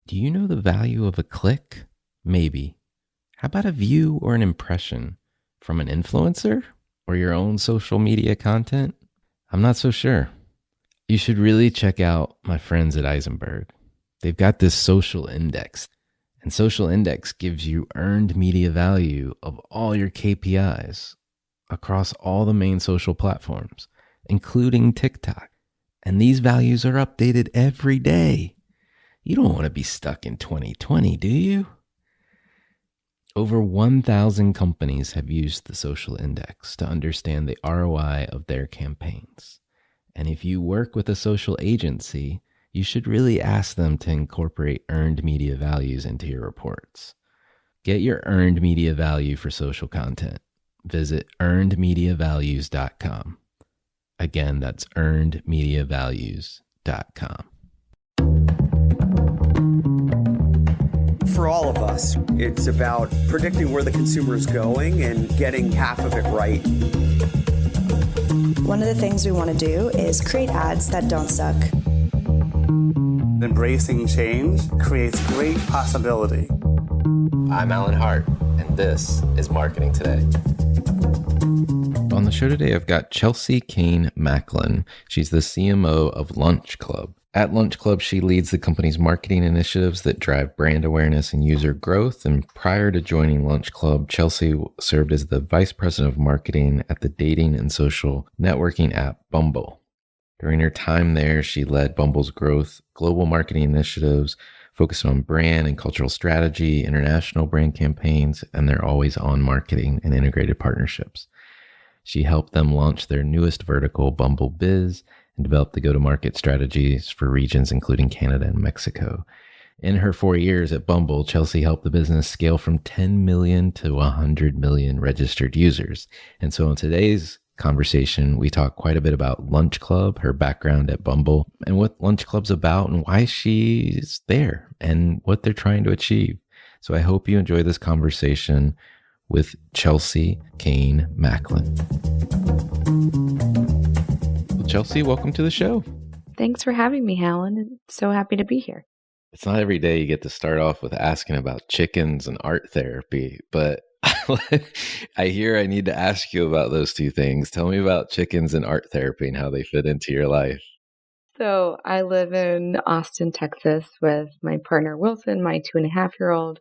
Do you know the value of a click? Maybe. How about a view or an impression from an influencer or your own social media content? I'm not so sure. You should really check out my friends at Eisenberg. They've got this social index, and social index gives you earned media value of all your KPIs across all the main social platforms, including TikTok. And these values are updated every day. You don't want to be stuck in 2020, do you? Over 1,000 companies have used the social index to understand the ROI of their campaigns. And if you work with a social agency, you should really ask them to incorporate earned media values into your reports. Get your earned media value for social content. Visit earnedmediavalues.com. Again, that's earnedmediavalues.com. For all of us, it's about predicting where the consumer is going and getting half of it right. One of the things we want to do is create ads that don't suck. Embracing change creates great possibility. I'm Alan Hart, and this is Marketing Today. On the show today, I've got Chelsea Cain Macklin. She's the CMO of Lunchclub. At Lunchclub, she leads the company's marketing initiatives that drive brand awareness and user growth. And prior to joining Lunchclub, Chelsea served as the vice president of marketing at the dating and social networking app Bumble. During her time there, she led Bumble's growth, global marketing initiatives, focused on brand and cultural strategy, international brand campaigns, and their always-on marketing and integrated partnerships. She helped them launch their newest vertical, Bumble Biz, and develop the go-to-market strategies for regions including Canada and Mexico. In her 4 years at Bumble, Chelsea helped the business scale from 10 million to 100 million registered users. And so in today's conversation, we talk quite a bit about Lunchclub, her background at Bumble, and what Lunchclub's about and why she's there and what they're trying to achieve. So I hope you enjoy this conversation with Chelsea Cain Macklin. Well, Chelsea, welcome to the show. Thanks for having me, Alan. I'm so happy to be here. It's not every day you get to start off with asking about chickens and art therapy, but I hear I need to ask you about those two things. Tell me about chickens and art therapy and how they fit into your life. So I live in Austin, Texas with my partner, Wilson, my 2.5-year-old,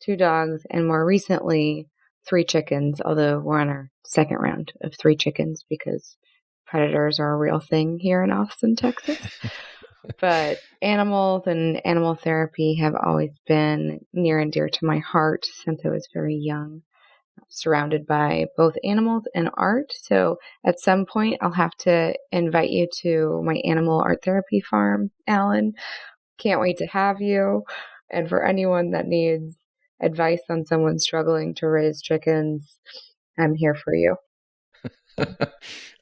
2 dogs, and more recently, 3 chickens, although we're on our second round of 3 chickens because predators are a real thing here in Austin, Texas. But animals and animal therapy have always been near and dear to my heart since I was very young, surrounded by both animals and art. So at some point, I'll have to invite you to my animal art therapy farm, Alan. Can't wait to have you. And for anyone that needs advice on someone struggling to raise chickens, I'm here for you.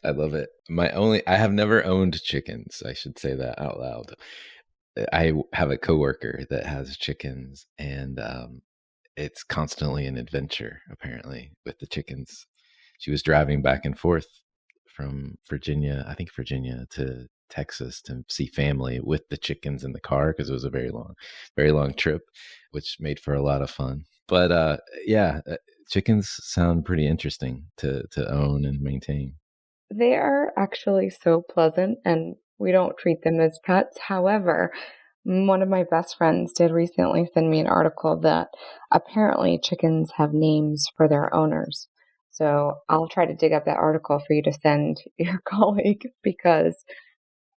I love it. I have never owned chickens. I should say that out loud. I have a coworker that has chickens, and it's constantly an adventure, apparently, with the chickens. She was driving back and forth from Virginia to Texas to see family with the chickens in the car because it was a very long trip, which made for a lot of fun. But chickens sound pretty interesting to own and maintain. They are actually so pleasant, and we don't treat them as pets. However, one of my best friends did recently send me an article that apparently chickens have names for their owners. So I'll try to dig up that article for you to send your colleague because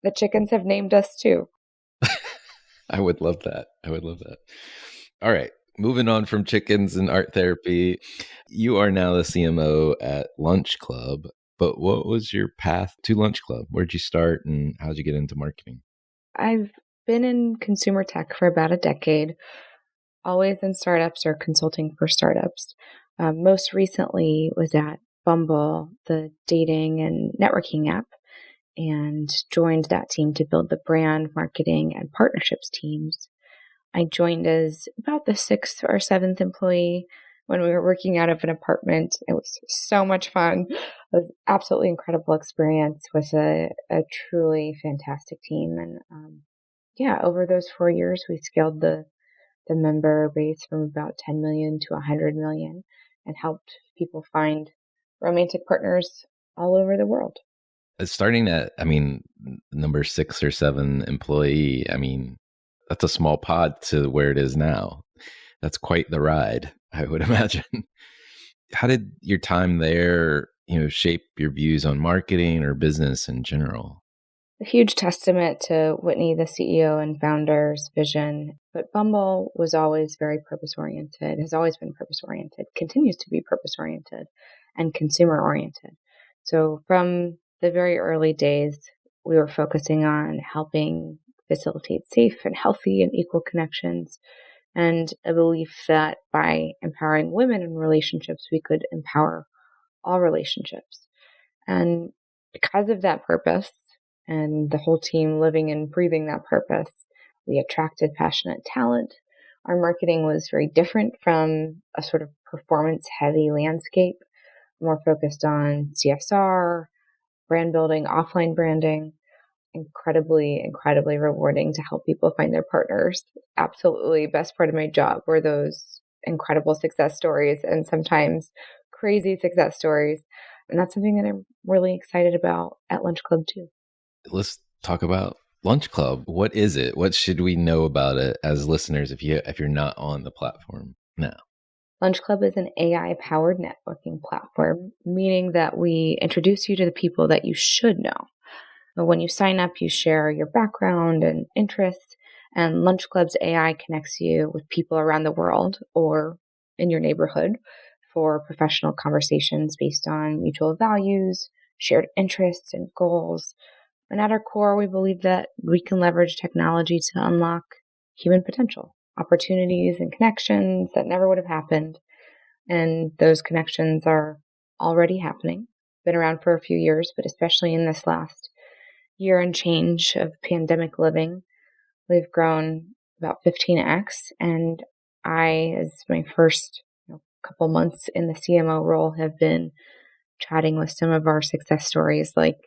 the chickens have named us too. I would love that. All right. Moving on from chickens and art therapy, you are now the CMO at Lunchclub. But what was your path to Lunchclub? Where'd you start and how'd you get into marketing? I've been in consumer tech for about a decade, always in startups or consulting for startups. Most recently was at Bumble, the dating and networking app, and joined that team to build the brand, marketing, and partnerships teams. I joined as about the 6th or 7th employee when we were working out of an apartment. It was so much fun. It was an absolutely incredible experience with a truly fantastic team. And over those 4 years, we scaled the the member base from about 10 million to 100 million and helped people find romantic partners all over the world. Starting at, number 6 or 7 employee, that's a small pod to where it is now. That's quite the ride, I would imagine. How did your time there, shape your views on marketing or business in general? A huge testament to Whitney, the CEO and founder's vision. But Bumble was always very purpose-oriented, has always been purpose-oriented, continues to be purpose-oriented and consumer-oriented. So from the very early days, we were focusing on helping facilitate safe and healthy and equal connections, and a belief that by empowering women in relationships, we could empower all relationships. And because of that purpose, and the whole team living and breathing that purpose, we attracted passionate talent. Our marketing was very different from a sort of performance-heavy landscape, more focused on CSR, brand building, offline branding. Incredibly, incredibly rewarding to help people find their partners. Absolutely best part of my job were those incredible success stories and sometimes crazy success stories. And that's something that I'm really excited about at Lunchclub too. Let's talk about Lunchclub. What is it? What should we know about it as listeners if you're not on the platform now? Lunchclub is an AI-powered networking platform, meaning that we introduce you to the people that you should know. But when you sign up, you share your background and interests, and Lunchclub's AI connects you with people around the world or in your neighborhood for professional conversations based on mutual values, shared interests, and goals. And at our core, we believe that we can leverage technology to unlock human potential, opportunities and connections that never would have happened. And those connections are already happening. Been around for a few years, but especially in this last year and change of pandemic living, we've grown about 15x. And I, as my first couple months in the CMO role, have been chatting with some of our success stories, like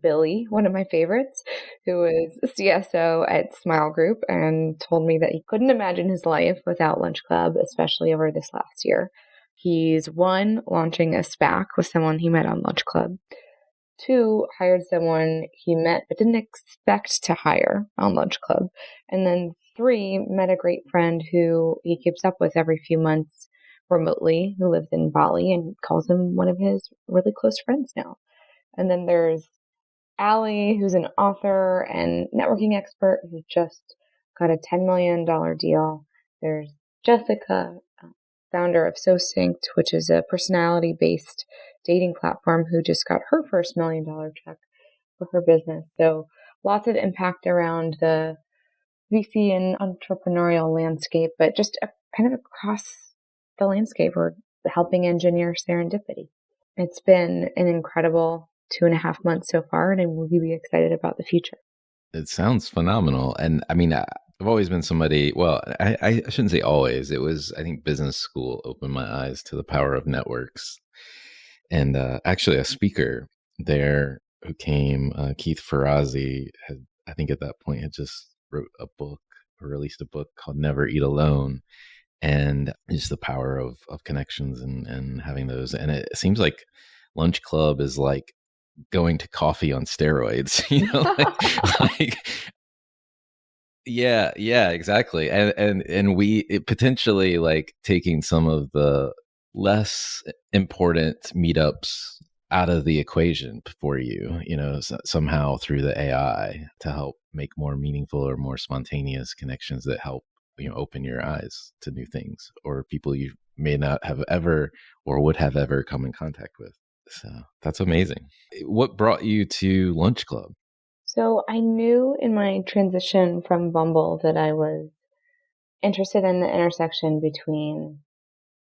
Billy, one of my favorites, who is CSO at Smile Group and told me that he couldn't imagine his life without Lunchclub, especially over this last year. He's 1, launching a SPAC with someone he met on Lunchclub. 2, hired someone he met but didn't expect to hire on Lunchclub. And then 3, met a great friend who he keeps up with every few months remotely, who lives in Bali and calls him one of his really close friends now. And then there's Allie, who's an author and networking expert who just got a $10 million deal. There's Jessica, founder of SoSynced, which is a personality-based dating platform, who just got her first $1 million check for her business. So lots of impact around the VC and entrepreneurial landscape, but just kind of across the landscape, we're helping engineer serendipity. It's been an incredible 2.5 months so far, and I'm really excited about the future. It sounds phenomenal. And I've always been somebody, well, I shouldn't say always. It was, I think, business school opened my eyes to the power of networks. And actually a speaker there who came, Keith Ferrazzi, I think at that point had just wrote a book or released a book called Never Eat Alone. And just the power of connections and having those. And it seems like Lunchclub is like going to coffee on steroids, yeah, exactly. And we potentially like taking some of the less important meetups out of the equation for you, somehow through the AI to help make more meaningful or more spontaneous connections that help, open your eyes to new things or people you may not have ever or would have ever come in contact with. So that's amazing. What brought you to Lunchclub? So I knew in my transition from Bumble that I was interested in the intersection between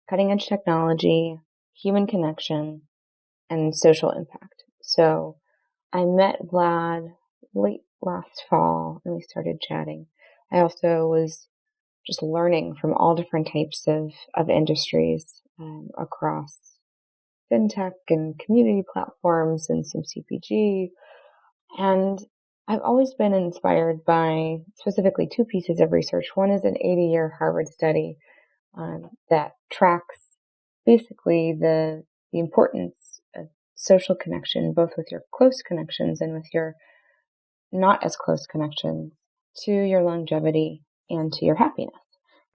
cutting edge technology, human connection, and social impact. So I met Vlad late last fall and we started chatting. I also was just learning from all different types of industries across fintech and community platforms and some CPG. And I've always been inspired by specifically two pieces of research. One is an 80-year Harvard study that tracks basically the importance of social connection, both with your close connections and with your not as close connections, to your longevity and to your happiness.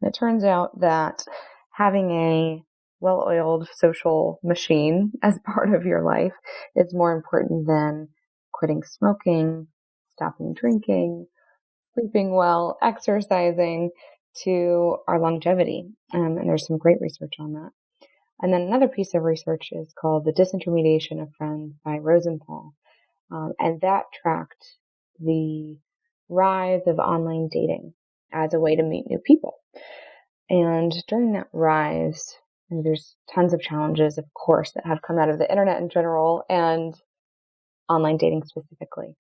And it turns out that having a well-oiled social machine as part of your life is more important than quitting smoking, stopping drinking, sleeping well, exercising, to our longevity. And there's some great research on that. And then another piece of research is called The Disintermediation of Friends by Rosenthal. And that tracked the rise of online dating as a way to meet new people. And during that rise, there's tons of challenges, of course, that have come out of the internet in general and online dating specifically.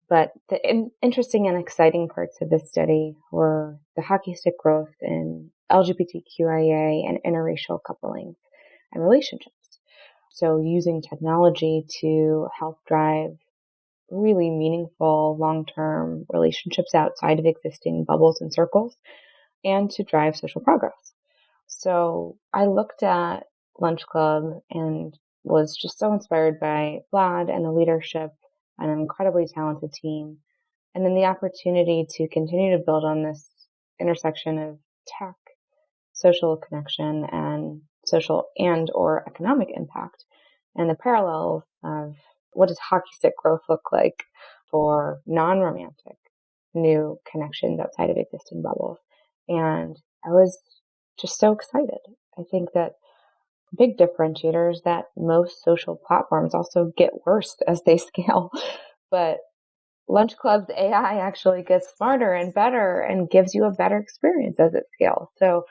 But the interesting and exciting parts of this study were the hockey stick growth in LGBTQIA and interracial coupling and relationships. So using technology to help drive really meaningful long-term relationships outside of existing bubbles and circles and to drive social progress. So I looked at Lunchclub and was just so inspired by Vlad and the leadership and an incredibly talented team. And then the opportunity to continue to build on this intersection of tech, social connection, and social and or economic impact, and the parallels of what does hockey stick growth look like for non-romantic new connections outside of existing bubbles. And I was just so excited. I think that big differentiator is that most social platforms also get worse as they scale. But Lunchclub's AI actually gets smarter and better and gives you a better experience as it scales. So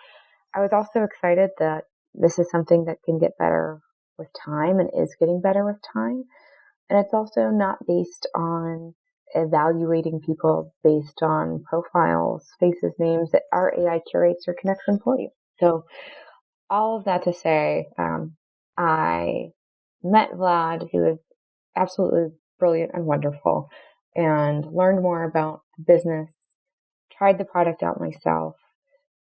I was also excited that this is something that can get better with time and is getting better with time. And it's also not based on evaluating people based on profiles, faces, names, that our AI curates your connection for you. So all of that to say, I met Vlad, who is absolutely brilliant and wonderful, and learned more about the business, tried the product out myself,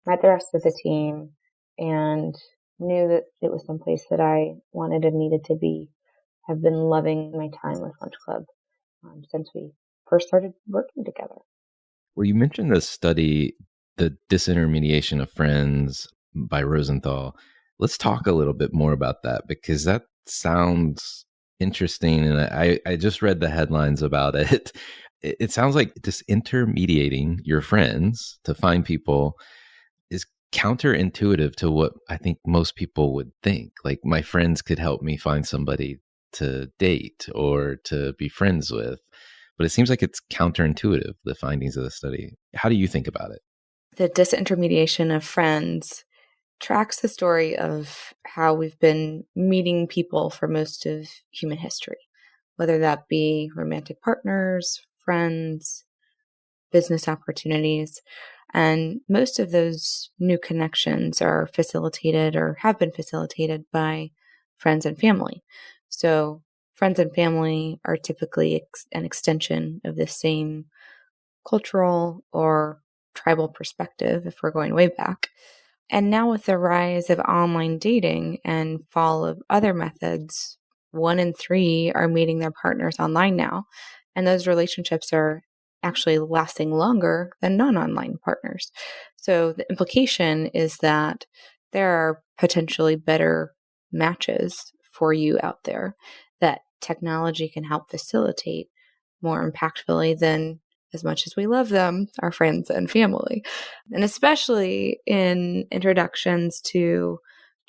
met the rest of the team, and knew that it was someplace that I wanted and needed to be. Have been loving my time with Lunchclub since we first started working together. Well, you mentioned this study, The Disintermediation of Friends by Rosenthal. Let's talk a little bit more about that, because that sounds interesting. And I just read the headlines about it. It sounds like disintermediating your friends to find people is counterintuitive to what I think most people would think. Like, my friends could help me find somebody to date or to be friends with. But it seems like it's counterintuitive, the findings of the study. How do you think about it? The disintermediation of friends tracks the story of how we've been meeting people for most of human history, whether that be romantic partners, friends, business opportunities. And most of those new connections are facilitated or have been facilitated by friends and family. So friends and family are typically an extension of the same cultural or tribal perspective, if we're going way back. And now with the rise of online dating and fall of other methods, 1 in 3 are meeting their partners online now. And those relationships are actually lasting longer than non-online partners. So the implication is that there are potentially better matches for you out there that technology can help facilitate more impactfully than, as much as we love them, our friends and family. And especially in introductions to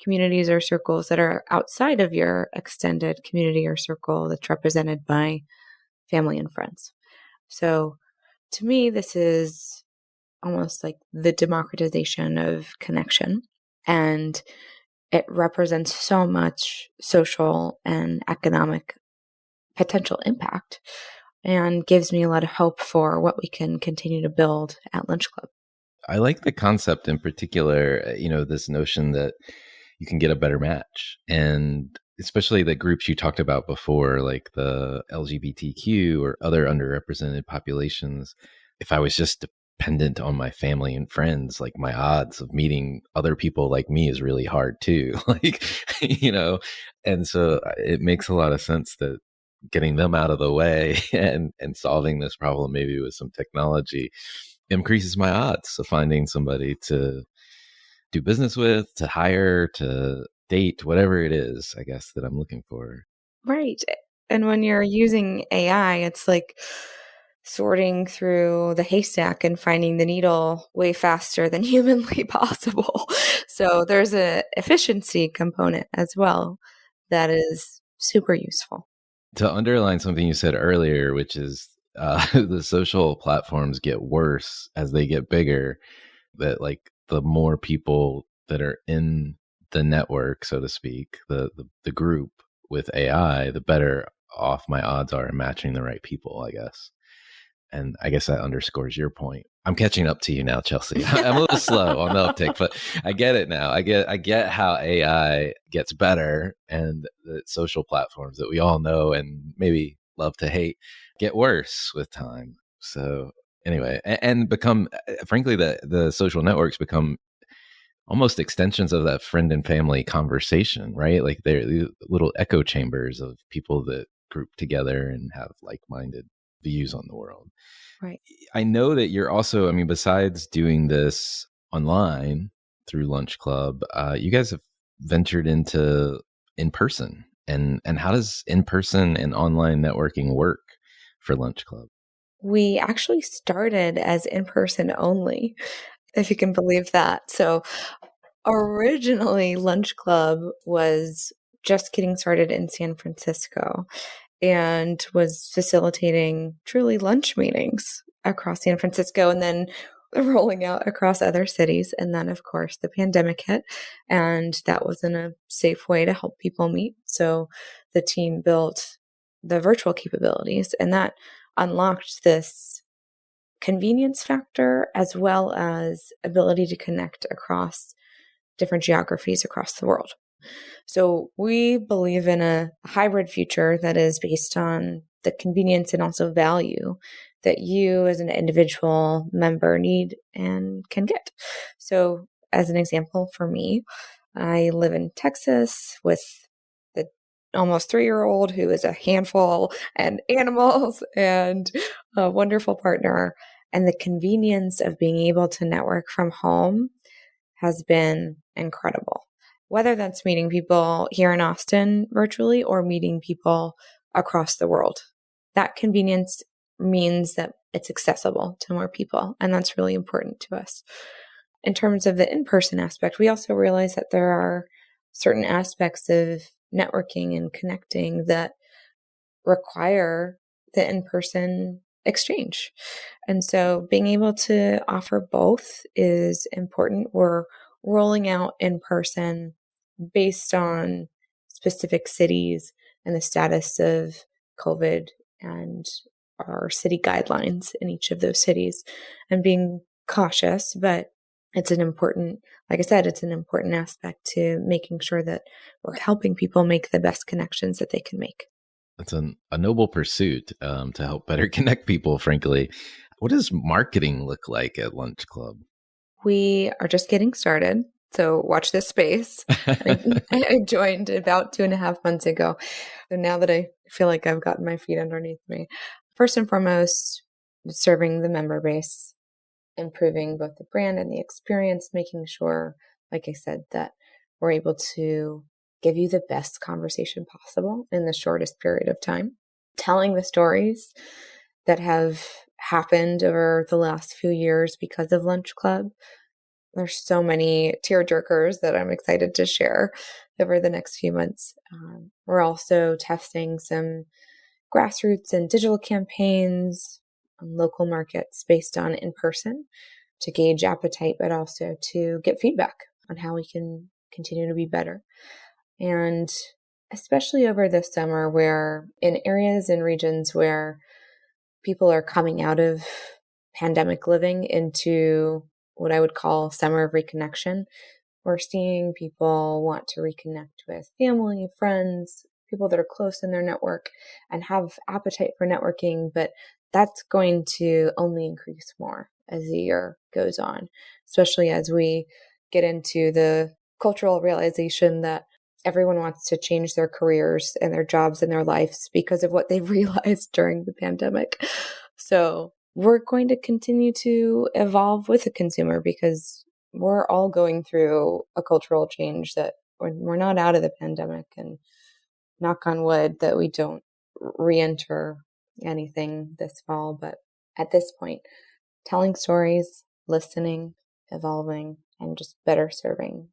communities or circles that are outside of your extended community or circle that's represented by family and friends. So to me, this is almost like the democratization of connection. And it represents so much social and economic potential impact and gives me a lot of hope for what we can continue to build at Lunchclub. I like the concept in particular, this notion that you can get a better match. And especially the groups you talked about before, like the LGBTQ or other underrepresented populations, if I was just dependent on my family and friends, like my odds of meeting other people like me is really hard too. Like, and so it makes a lot of sense that getting them out of the way and solving this problem maybe with some technology increases my odds of finding somebody to do business with, to hire, to date, whatever it is, I guess, that I'm looking for. Right. And when you're using AI, it's like sorting through the haystack and finding the needle way faster than humanly possible. So there's a efficiency component as well that is super useful. To underline something you said earlier, which is the social platforms get worse as they get bigger, that like the more people that are in the network, so to speak, the group with AI, the better off my odds are in matching the right people, I guess. And I guess that underscores your point. I'm catching up to you now, Chelsea. I'm a little slow on the uptake, but I get it now. I get how AI gets better and the social platforms that we all know and maybe love to hate get worse with time. So anyway, and become, frankly, the social networks become almost extensions of that friend and family conversation, right? Like they're little echo chambers of people that group together and have like-minded views on the world. Right. I know that you're also, I mean, besides doing this online through Lunchclub, you guys have ventured into in-person. And how does in-person and online networking work for Lunchclub? We actually started as in-person only, if you can believe that. So originally, Lunchclub was just getting started in San Francisco and was facilitating truly lunch meetings across San Francisco and then rolling out across other cities. And then, of course, the pandemic hit, and that wasn't a safe way to help people meet. So the team built the virtual capabilities, and that unlocked this convenience factor as well as ability to connect across different geographies across the world. So we believe in a hybrid future that is based on the convenience and also value that you as an individual member need and can get. So as an example for me, I live in Texas with the almost 3-year-old who is a handful and animals and a wonderful partner. And the convenience of being able to network from home has been incredible. Whether that's meeting people here in Austin virtually or meeting people across the world. That convenience means that it's accessible to more people, and that's really important to us. In terms of the in-person aspect, we also realize that there are certain aspects of networking and connecting that require the in-person exchange. And so being able to offer both is important. We're rolling out in person based on specific cities and the status of COVID and our city guidelines in each of those cities, and being cautious, but it's an important, like I said, it's an important aspect to making sure that we're helping people make the best connections that they can make. It's a noble pursuit to help better connect people, frankly. What does marketing look like at Lunchclub? We are just getting started. So watch this space. I joined about 2.5 months ago. So now that I feel like I've gotten my feet underneath me, first and foremost, serving the member base, improving both the brand and the experience, making sure, like I said, that we're able to give you the best conversation possible in the shortest period of time, telling the stories that have happened over the last few years because of Lunchclub. There's so many tearjerkers that I'm excited to share over the next few months. We're also testing some grassroots and digital campaigns on local markets based on in-person to gauge appetite, but also to get feedback on how we can continue to be better. And especially over this summer, where in areas and regions where people are coming out of pandemic living into what I would call summer of reconnection, We're seeing people want to reconnect with family, friends, people that are close in their network and have appetite for networking, but that's going to only increase more as the year goes on, especially as we get into the cultural realization that everyone wants to change their careers and their jobs and their lives because of what they've realized during the pandemic. So we're going to continue to evolve with the consumer because we're all going through a cultural change that we're not out of the pandemic, and knock on wood that we don't re-enter anything this fall. But at this point, telling stories, listening, evolving, and just better serving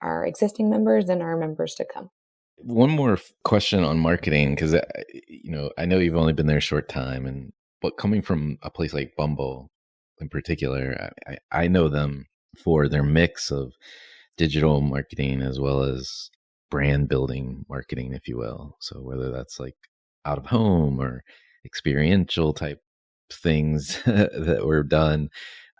our existing members and our members to come. One more question on marketing, because I know you've only been there a short time, but coming from a place like Bumble in particular, I know them for their mix of digital marketing as well as brand building marketing, if you will. So whether that's like out of home or experiential type things that were done,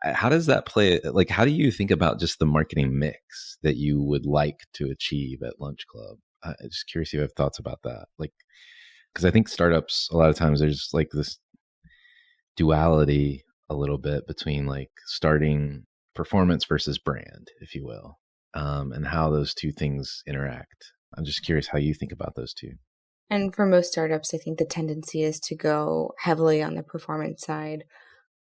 how does that play? Like, how do you think about just the marketing mix that you would like to achieve at Lunchclub? I'm just curious if you have thoughts about that. Like, because I think startups, a lot of times there's like this duality a little bit between like starting performance versus brand, if you will, and how those two things interact. I'm just curious how you think about those two. And for most startups, I think the tendency is to go heavily on the performance side,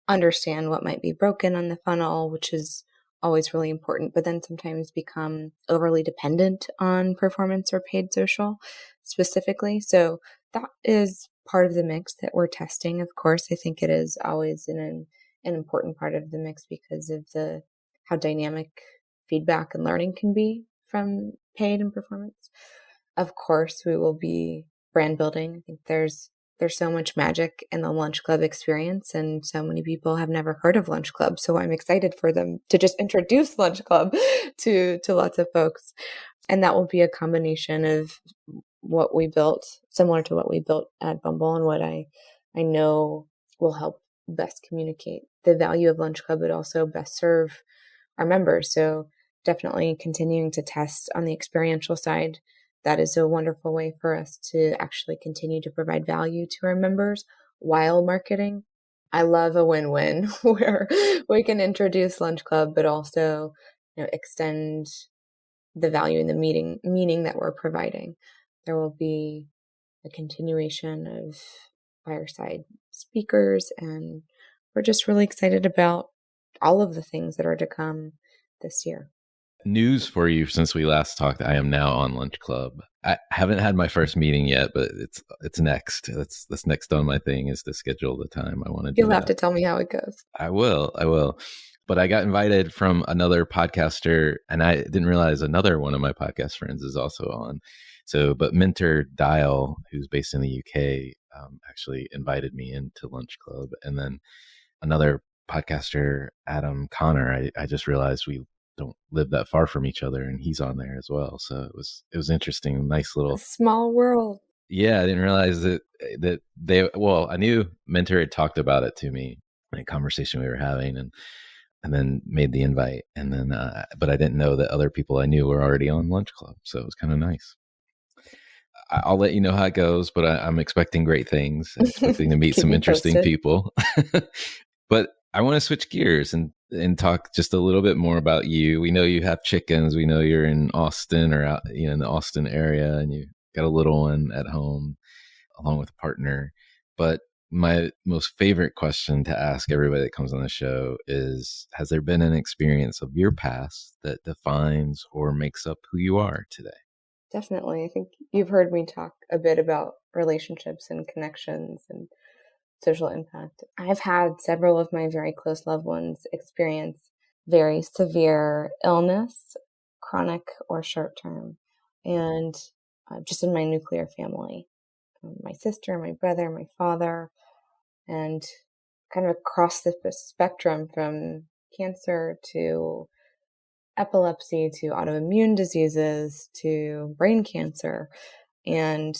understand what might be broken on the funnel, which is always really important, but then sometimes become overly dependent on performance or paid social specifically. So that is part of the mix that we're testing. Of course, I think it is always an important part of the mix because of how dynamic feedback and learning can be from paid and performance. Of course, we will be brand building. I think there's so much magic in the Lunchclub experience, and so many people have never heard of Lunchclub. So I'm excited for them to just introduce Lunchclub to lots of folks. And that will be a combination of what we built, similar to what we built at Bumble, and what I know will help best communicate the value of Lunchclub, but also best serve our members. So definitely continuing to test on the experiential side. That is a wonderful way for us to actually continue to provide value to our members while marketing. I love a win-win where we can introduce Lunchclub, but also extend the value in the meaning that we're providing. There will be a continuation of fireside speakers, and we're just really excited about all of the things that are to come this year. News for you since we last talked. I am now on Lunchclub. I haven't had my first meeting yet, but it's next. That's next on my thing is to schedule the time I want to do. You'll have to tell me how it goes. I will. But I got invited from another podcaster, and I didn't realize another one of my podcast friends is also on. So, but Minter Dial, who's based in the UK, actually invited me into Lunchclub, and then another podcaster, Adam Connor. I just realized we don't live that far from each other, and he's on there as well. So it was interesting, nice little small world. Yeah, I didn't realize that they. Well, I knew Mentor had talked about it to me in a conversation we were having, and then made the invite, and then but I didn't know that other people I knew were already on Lunchclub, so it was kind of nice. I'll let you know how it goes, but I'm expecting great things. I'm expecting to meet some interesting people. But I want to switch gears and talk just a little bit more about you. We know you have chickens. We know you're in Austin or out, in the Austin area, and you got a little one at home along with a partner. But my most favorite question to ask everybody that comes on the show is, has there been an experience of your past that defines or makes up who you are today? Definitely. I think you've heard me talk a bit about relationships and connections and social impact. I've had several of my very close loved ones experience very severe illness, chronic or short term, and just in my nuclear family, my sister, my brother, my father, and kind of across the spectrum from cancer to epilepsy to autoimmune diseases to brain cancer. And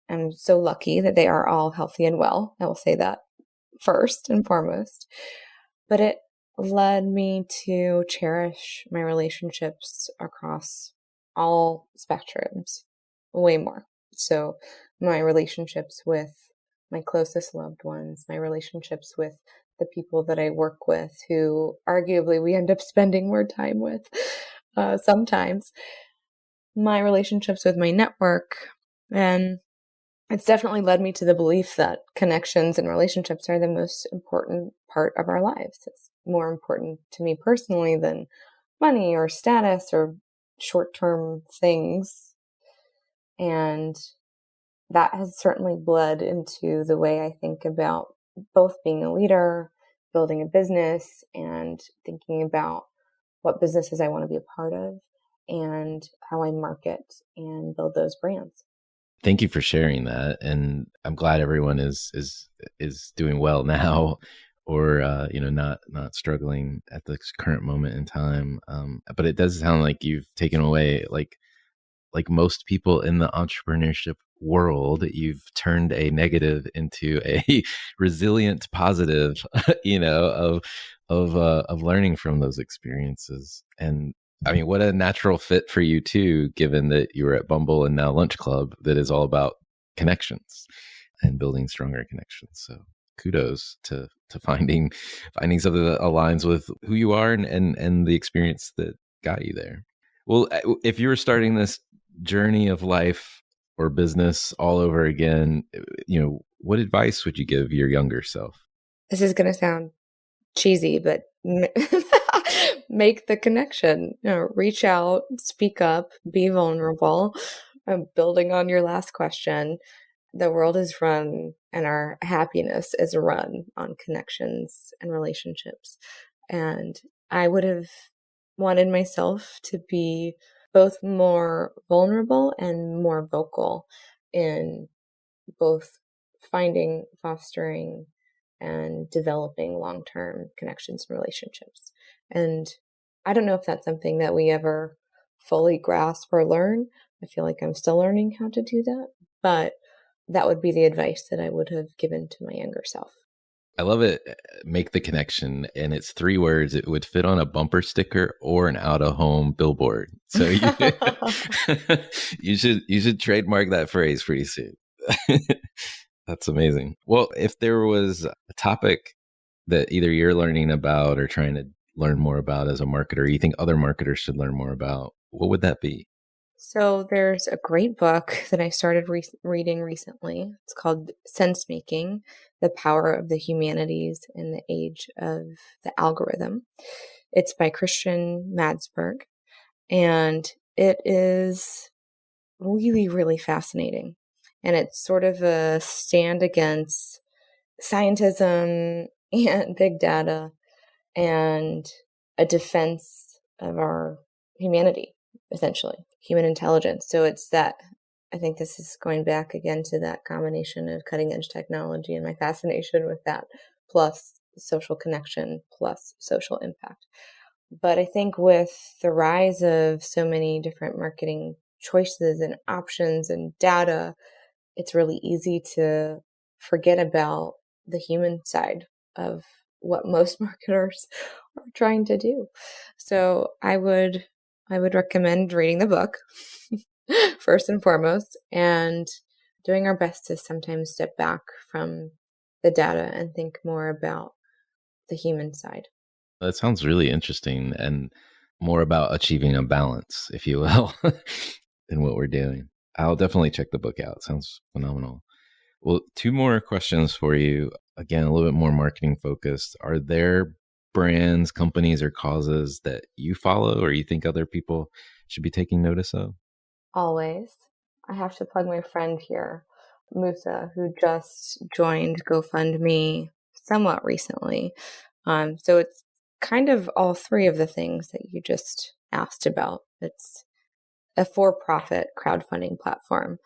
I'm so lucky that they are all healthy and well. I will say that first and foremost. But led me to cherish my relationships across all spectrums way more. So my relationships with my closest loved ones, my relationships with the people that I work with, who arguably we end up spending more time with sometimes, my relationships with my network. And it's definitely led me to the belief that connections and relationships are the most important part of our lives. It's more important to me personally than money or status or short-term things. And that has certainly bled into the way I think about both being a leader, building a business, and thinking about what businesses I want to be a part of and how I market and build those brands. Thank you for sharing that, and I'm glad everyone is doing well now, or not struggling at the current moment in time. But it does sound like you've taken away, like most people in the entrepreneurship world, you've turned a negative into a resilient positive, of learning from those experiences. And I mean, what a natural fit for you too, given that you were at Bumble and now Lunchclub, that is all about connections and building stronger connections. So kudos to finding something that aligns with who you are and the experience that got you there. Well, if you were starting this journey of life or business all over again, what advice would you give your younger self? This is going to sound cheesy, but make the connection, reach out, speak up, be vulnerable. Building on your last question, the world is run and our happiness is run on connections and relationships. And I would have wanted myself to be both more vulnerable and more vocal in both finding, fostering, and developing long-term connections and relationships. And I don't know if that's something that we ever fully grasp or learn. I feel like I'm still learning how to do that, but that would be the advice that I would have given to my younger self. I love it. Make the connection, and it's 3 words. It would fit on a bumper sticker or an out-of-home billboard. So you should trademark that phrase pretty soon. That's amazing. Well, if there was a topic that either you're learning about or trying to learn more about as a marketer, you think other marketers should learn more about, what would that be? So there's a great book that I started reading recently. It's called Sense Making: The Power of the Humanities in the Age of the Algorithm. It's by Christian Madsberg, and it is really, really fascinating. And it's sort of a stand against scientism and big data and a defense of our humanity, essentially, human intelligence. So it's that, I think this is going back again to that combination of cutting edge technology and my fascination with that, plus social connection, plus social impact. But I think with the rise of so many different marketing choices and options and data, it's really easy to forget about the human side of what most marketers are trying to do. So I would recommend reading the book first and foremost, and doing our best to sometimes step back from the data and think more about the human side. That sounds really interesting, and more about achieving a balance, if you will, in what we're doing. I'll definitely check the book out. It sounds phenomenal. Well, 2 more questions for you. Again, a little bit more marketing focused. Are there brands, companies, or causes that you follow or you think other people should be taking notice of? Always. I have to plug my friend here, Musa, who just joined GoFundMe somewhat recently. So it's kind of all 3 of the things that you just asked about. It's a for-profit crowdfunding platform,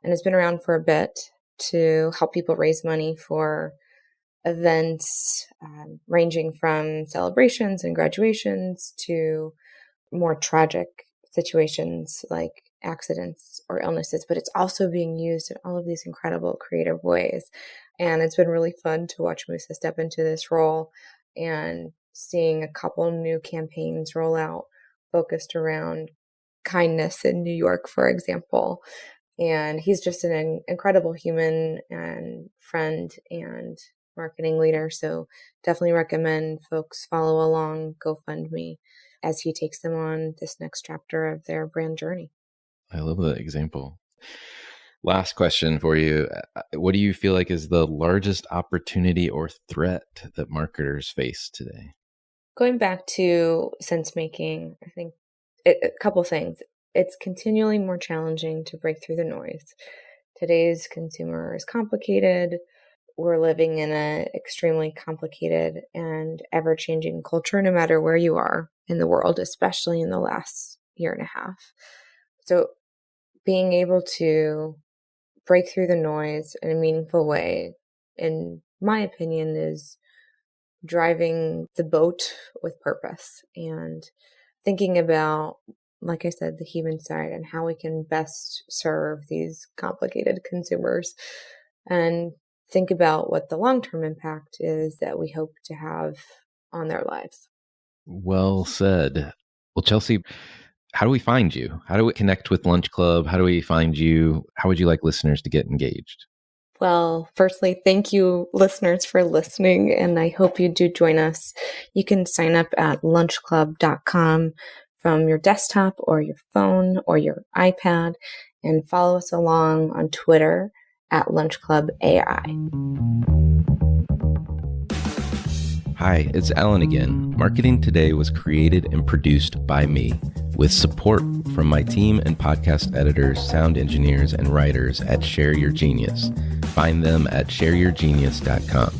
and it's been around for a bit to help people raise money for events ranging from celebrations and graduations to more tragic situations like accidents or illnesses. But it's also being used in all of these incredible creative ways. And it's been really fun to watch Musa step into this role and seeing a couple new campaigns roll out focused around kindness in New York, for example. And he's just an incredible human and friend and marketing leader. So definitely recommend folks follow along GoFundMe as he takes them on this next chapter of their brand journey. I love that example. Last question for you. What do you feel like is the largest opportunity or threat that marketers face today? Going back to sense making, I think a couple things. It's continually more challenging to break through the noise. Today's consumer is complicated. We're living in an extremely complicated and ever-changing culture, no matter where you are in the world, especially in the last year and a half. So being able to break through the noise in a meaningful way, in my opinion, is driving the boat with purpose and thinking about, like I said, the human side and how we can best serve these complicated consumers and think about what the long-term impact is that we hope to have on their lives. Well said. Well, Chelsea, how do we find you? How do we connect with Lunchclub? How do we find you? How would you like listeners to get engaged? Well, firstly, thank you, listeners, for listening, and I hope you do join us. You can sign up at lunchclub.com from your desktop or your phone or your iPad and follow us along on Twitter at LunchClubAI. Hi, it's Alan again. Marketing Today was created and produced by me with support from my team and podcast editors, sound engineers, and writers at Share Your Genius. Find them at shareyourgenius.com.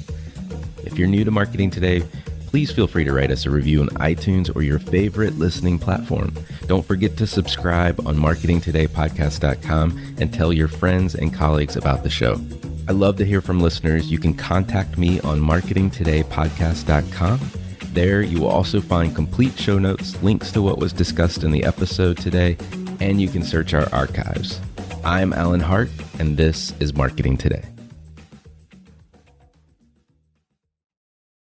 If you're new to Marketing Today, please feel free to write us a review on iTunes or your favorite listening platform. Don't forget to subscribe on marketingtodaypodcast.com and tell your friends and colleagues about the show. I love to hear from listeners. You can contact me on marketingtodaypodcast.com. There you will also find complete show notes, links to what was discussed in the episode today, and you can search our archives. I'm Alan Hart, and this is Marketing Today.